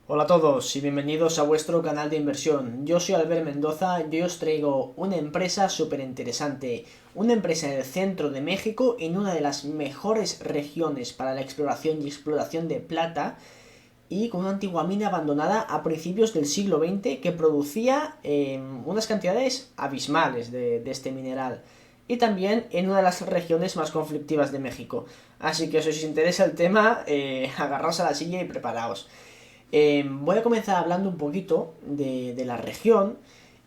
Hola a todos y bienvenidos a vuestro canal de inversión. Yo soy Albert Mendoza y hoy os traigo una empresa súper interesante. Una empresa en el centro de México, en una de las mejores regiones para la exploración y explotación de plata, y con una antigua mina abandonada a principios del siglo XX que producía unas cantidades abismales de este mineral. Y también en una de las regiones más conflictivas de México. Así que si os interesa el tema, agarraos a la silla y preparaos. Voy a comenzar hablando un poquito de la región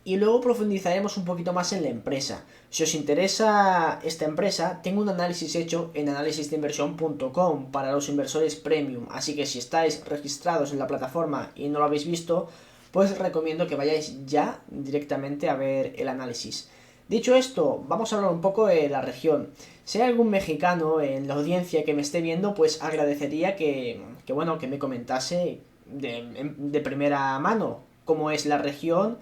y luego profundizaremos un poquito más en la empresa. Si os interesa esta empresa, tengo un análisis hecho en analisisdeinversión.com para los inversores premium, así que si estáis registrados en la plataforma y no lo habéis visto, pues os recomiendo que vayáis ya directamente a ver el análisis. Dicho esto, vamos a hablar un poco de la región. Si hay algún mexicano en la audiencia que me esté viendo, pues agradecería que me comentase de primera mano cómo es la región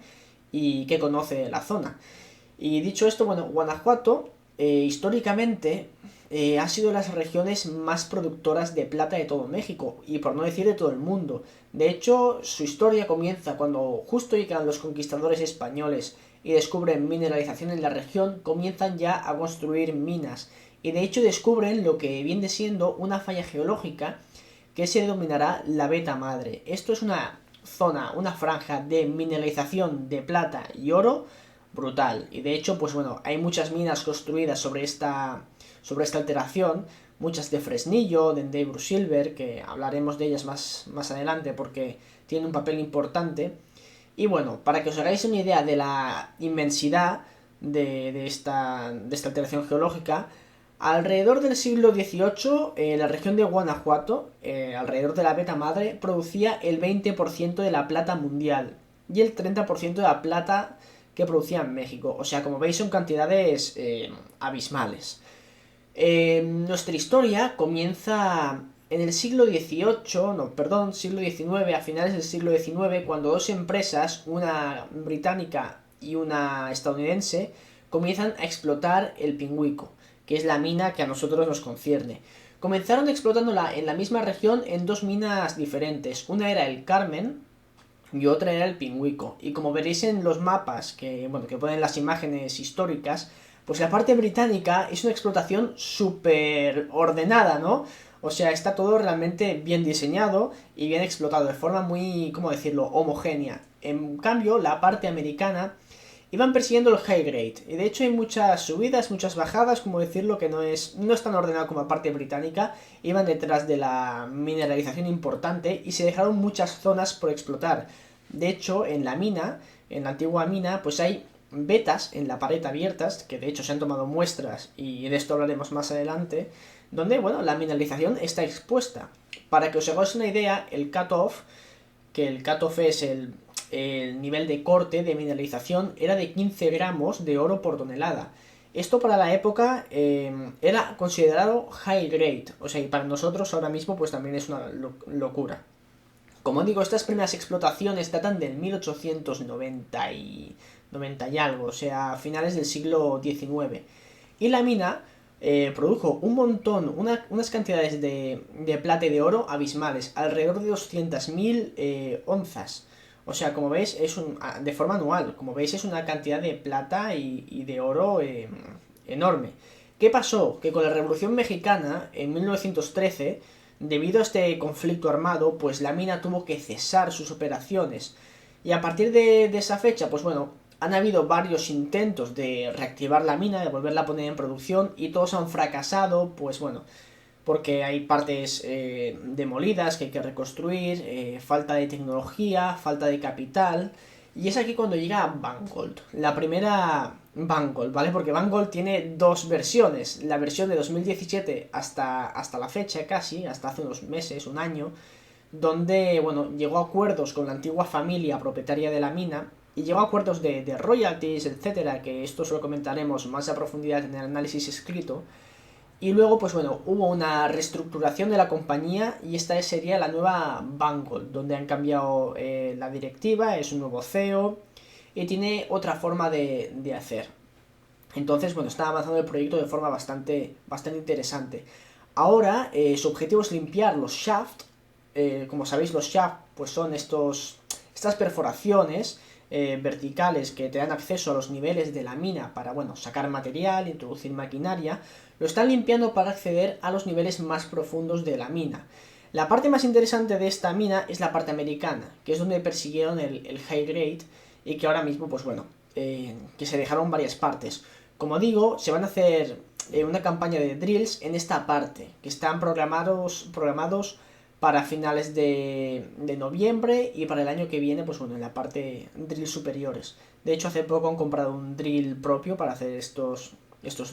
y qué conoce la zona. Y dicho esto, bueno, Guanajuato históricamente ha sido de las regiones más productoras de plata de todo México y por no decir de todo el mundo. De hecho, su historia comienza cuando justo llegan los conquistadores españoles y descubren mineralización en la región, comienzan ya a construir minas y de hecho descubren lo que viene siendo una falla geológica que se denominará la Beta Madre. Esto es una zona, una franja de mineralización de plata y oro brutal. Y de hecho, pues bueno, hay muchas minas construidas sobre esta alteración, muchas de Fresnillo, de Endeavour Silver, que hablaremos de ellas más adelante porque tienen un papel importante. Y bueno, para que os hagáis una idea de la inmensidad de esta alteración geológica, alrededor del siglo XVIII, la región de Guanajuato, alrededor de la Beta Madre, producía el 20% de la plata mundial y el 30% de la plata que producía en México. O sea, como veis, son cantidades abismales. Nuestra historia comienza en el siglo XVIII, no, perdón, siglo XIX, a finales del siglo XIX, cuando dos empresas, una británica y una estadounidense, comienzan a explotar el Pingüico, que es la mina que a nosotros nos concierne. Comenzaron explotándola en la misma región en dos minas diferentes. Una era el Carmen y otra era el Pingüico. Y como veréis en los mapas que ponen las imágenes históricas, pues la parte británica es una explotación súper ordenada, ¿no? O sea, está todo realmente bien diseñado y bien explotado, de forma muy, ¿cómo decirlo?, homogénea. En cambio, la parte americana iban persiguiendo el high grade. Y de hecho hay muchas subidas, muchas bajadas, como decirlo, que no es tan ordenado como la parte británica. Iban detrás de la mineralización importante y se dejaron muchas zonas por explotar. De hecho, en la mina, en la antigua mina, pues hay vetas en la pared abiertas, que de hecho se han tomado muestras, y de esto hablaremos más adelante, donde, bueno, la mineralización está expuesta. Para que os hagáis una idea, el cut-off, que el cut-off es el nivel de corte de mineralización, era de 15 gramos de oro por tonelada. Esto para la época era considerado high grade, o sea, y para nosotros ahora mismo pues también es una locura. Como digo, estas primeras explotaciones datan del 1890 y algo, o sea, a finales del siglo XIX. Y la mina produjo un montón, unas cantidades de plata y de oro abismales, alrededor de 200.000 onzas. O sea, como veis, de forma anual. Como veis, es una cantidad de plata y de oro enorme. ¿Qué pasó? Que con la Revolución Mexicana, en 1913, debido a este conflicto armado, pues la mina tuvo que cesar sus operaciones. Y a partir de esa fecha, pues bueno, han habido varios intentos de reactivar la mina, de volverla a poner en producción, y todos han fracasado, pues bueno, porque hay partes demolidas que hay que reconstruir, falta de tecnología, falta de capital. Y es aquí cuando llega Bangold. La primera Bangold, ¿vale? Porque Bangold tiene dos versiones. La versión de 2017 hasta la fecha casi, hasta hace unos meses, un año, donde, bueno, llegó a acuerdos con la antigua familia propietaria de la mina y llegó a acuerdos de royalties, etcétera, que esto se lo comentaremos más a profundidad en el análisis escrito. Y luego, pues bueno, hubo una reestructuración de la compañía y esta sería la nueva Bangold, donde han cambiado la directiva, es un nuevo CEO y tiene otra forma de hacer. Entonces, bueno, está avanzando el proyecto de forma bastante interesante. Ahora, su objetivo es limpiar los shaft como sabéis, los shaft pues son estas perforaciones verticales que te dan acceso a los niveles de la mina para, bueno, sacar material, introducir maquinaria. Lo están limpiando para acceder a los niveles más profundos de la mina. La parte más interesante de esta mina es la parte americana, que es donde persiguieron el high grade y que ahora mismo, pues bueno, que se dejaron varias partes. Como digo, se van a hacer una campaña de drills en esta parte, que están programados para finales de noviembre y para el año que viene, pues bueno, en la parte drills superiores. De hecho, hace poco han comprado un drill propio para hacer estos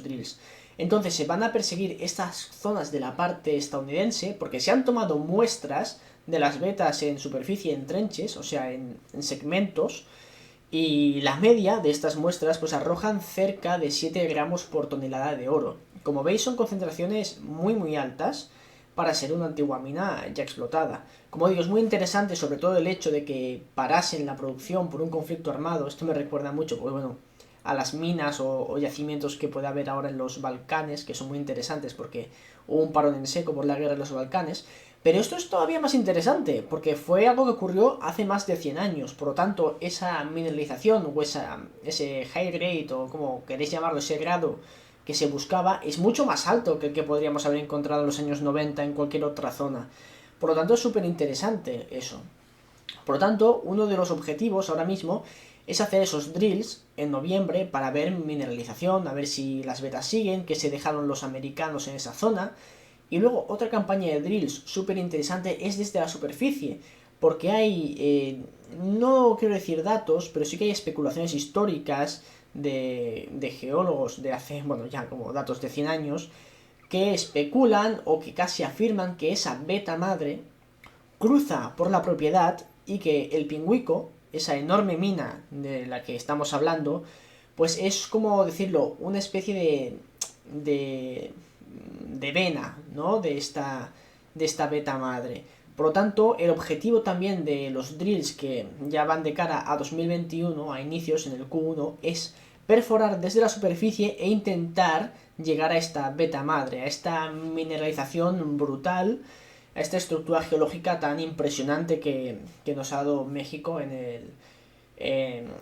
drills. Entonces se van a perseguir estas zonas de la parte estadounidense porque se han tomado muestras de las vetas en superficie, en trenches, o sea, en segmentos, y la media de estas muestras pues arrojan cerca de 7 gramos por tonelada de oro. Como veis, son concentraciones muy altas para ser una antigua mina ya explotada. Como digo, es muy interesante sobre todo el hecho de que parasen la producción por un conflicto armado. Esto me recuerda mucho, pues bueno, a las minas o yacimientos que puede haber ahora en los Balcanes, que son muy interesantes porque hubo un parón en seco por la guerra de los Balcanes. Pero esto es todavía más interesante, porque fue algo que ocurrió hace más de 100 años. Por lo tanto, esa mineralización o ese high grade, o como queréis llamarlo, ese grado que se buscaba, es mucho más alto que el que podríamos haber encontrado en los años 90 en cualquier otra zona. Por lo tanto, es súper interesante eso. Por lo tanto, uno de los objetivos ahora mismo es hacer esos drills en noviembre para ver mineralización, a ver si las vetas siguen, que se dejaron los americanos en esa zona. Y luego otra campaña de drills súper interesante es desde la superficie, porque hay, no quiero decir datos, pero sí que hay especulaciones históricas de geólogos de hace, bueno, ya como datos de 100 años, que especulan o que casi afirman que esa beta madre cruza por la propiedad y que el Pingüico, esa enorme mina de la que estamos hablando, pues es como decirlo, una especie de vena, ¿no? De esta beta madre. Por lo tanto, el objetivo también de los drills que ya van de cara a 2021, a inicios en el Q1, es perforar desde la superficie e intentar llegar a esta beta madre, a esta mineralización brutal, a esta estructura geológica tan impresionante que nos ha dado México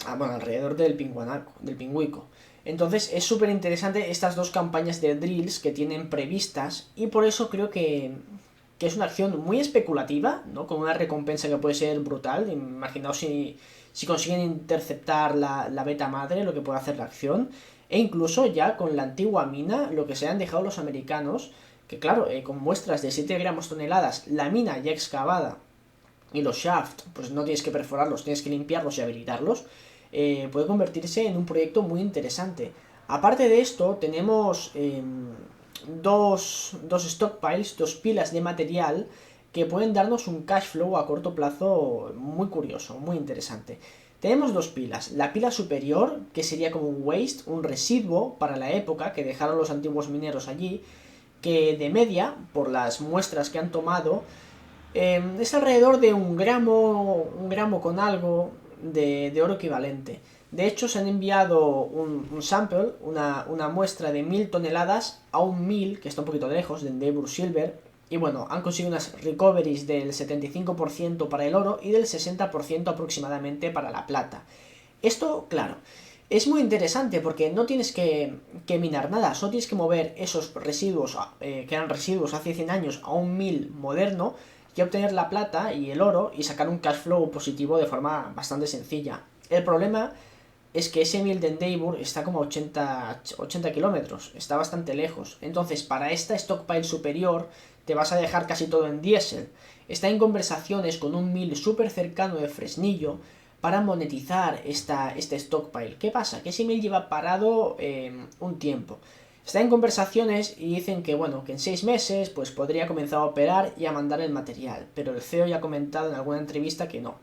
alrededor del Pingüico. Entonces es súper interesante estas dos campañas de drills que tienen previstas y por eso creo que es una acción muy especulativa, ¿no? Con una recompensa que puede ser brutal. Imaginaos si consiguen interceptar la beta madre, lo que puede hacer la acción. E incluso ya con la antigua mina, lo que se han dejado los americanos, que claro, con muestras de 7 gramos toneladas, la mina ya excavada y los shaft, pues no tienes que perforarlos, tienes que limpiarlos y habilitarlos, puede convertirse en un proyecto muy interesante. Aparte de esto, tenemos dos stockpiles, dos pilas de material que pueden darnos un cash flow a corto plazo muy curioso, muy interesante. Tenemos dos pilas. La pila superior, que sería como un waste, un residuo para la época que dejaron los antiguos mineros allí, que de media, por las muestras que han tomado, es alrededor de un gramo con algo de oro equivalente. De hecho, se han enviado un sample, una muestra de 1000 toneladas a un 1000, que está un poquito lejos, de Endeavour Silver. Y bueno, han conseguido unas recoveries del 75% para el oro y del 60% aproximadamente para la plata. Esto, claro, es muy interesante porque no tienes que minar nada, solo tienes que mover esos residuos, que eran residuos hace 100 años, a un 1000 moderno, y obtener la plata y el oro y sacar un cash flow positivo de forma bastante sencilla. El problema es que ese 1000 de Endeavour está como a 80 kilómetros, está bastante lejos. Entonces, para esta stockpile superior, te vas a dejar casi todo en diésel. Está en conversaciones con un 1000 súper cercano de Fresnillo para monetizar este stockpile. ¿Qué pasa? Que ese 1000 lleva parado un tiempo. Está en conversaciones y dicen que, bueno, que en 6 meses pues podría comenzar a operar y a mandar el material. Pero el CEO ya ha comentado en alguna entrevista que no.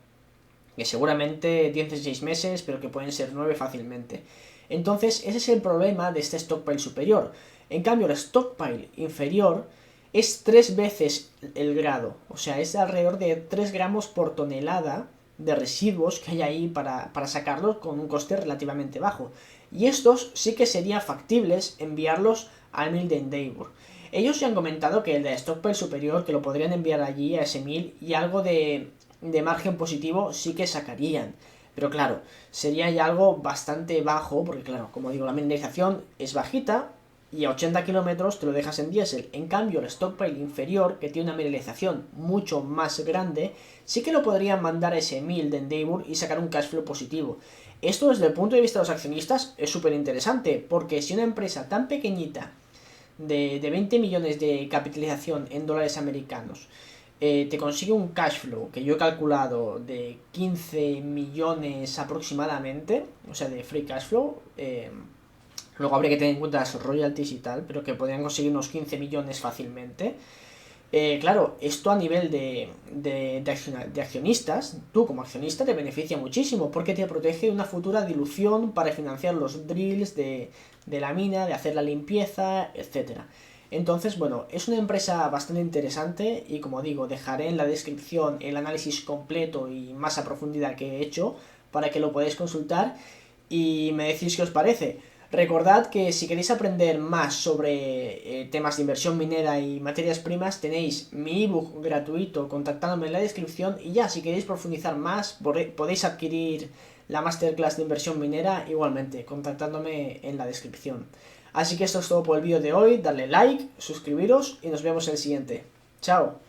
Que seguramente 16 meses, pero que pueden ser 9 fácilmente. Entonces, ese es el problema de este stockpile superior. En cambio, el stockpile inferior es 3 veces el grado. O sea, es alrededor de 3 gramos por tonelada de residuos que hay ahí para sacarlos con un coste relativamente bajo. Y estos sí que serían factibles enviarlos al 1000 de Endeavour. Ellos ya han comentado que el de stockpile superior, que lo podrían enviar allí a ese 1000 y algo de margen positivo sí que sacarían. Pero claro, sería ya algo bastante bajo, porque claro, como digo, la mineralización es bajita y a 80 kilómetros te lo dejas en diésel. En cambio, el stockpile inferior, que tiene una mineralización mucho más grande, sí que lo podrían mandar a ese 1000 de Endeavour y sacar un cash flow positivo. Esto desde el punto de vista de los accionistas es súper interesante, porque si una empresa tan pequeñita de 20 millones de capitalización en dólares americanos te consigue un cash flow que yo he calculado de 15 millones aproximadamente, o sea, de free cash flow, luego habría que tener en cuenta las royalties y tal, pero que podrían conseguir unos 15 millones fácilmente. Claro, esto a nivel de accionistas, tú como accionista te beneficia muchísimo porque te protege de una futura dilución para financiar los drills de la mina, de hacer la limpieza, etcétera. Entonces, bueno, es una empresa bastante interesante y como digo, dejaré en la descripción el análisis completo y más a profundidad que he hecho para que lo podáis consultar y me decís qué os parece. Recordad que si queréis aprender más sobre temas de inversión minera y materias primas, tenéis mi ebook gratuito contactándome en la descripción y ya, si queréis profundizar más, podéis adquirir la masterclass de inversión minera igualmente, contactándome en la descripción. Así que esto es todo por el vídeo de hoy, darle like, suscribiros y nos vemos en el siguiente. ¡Chao!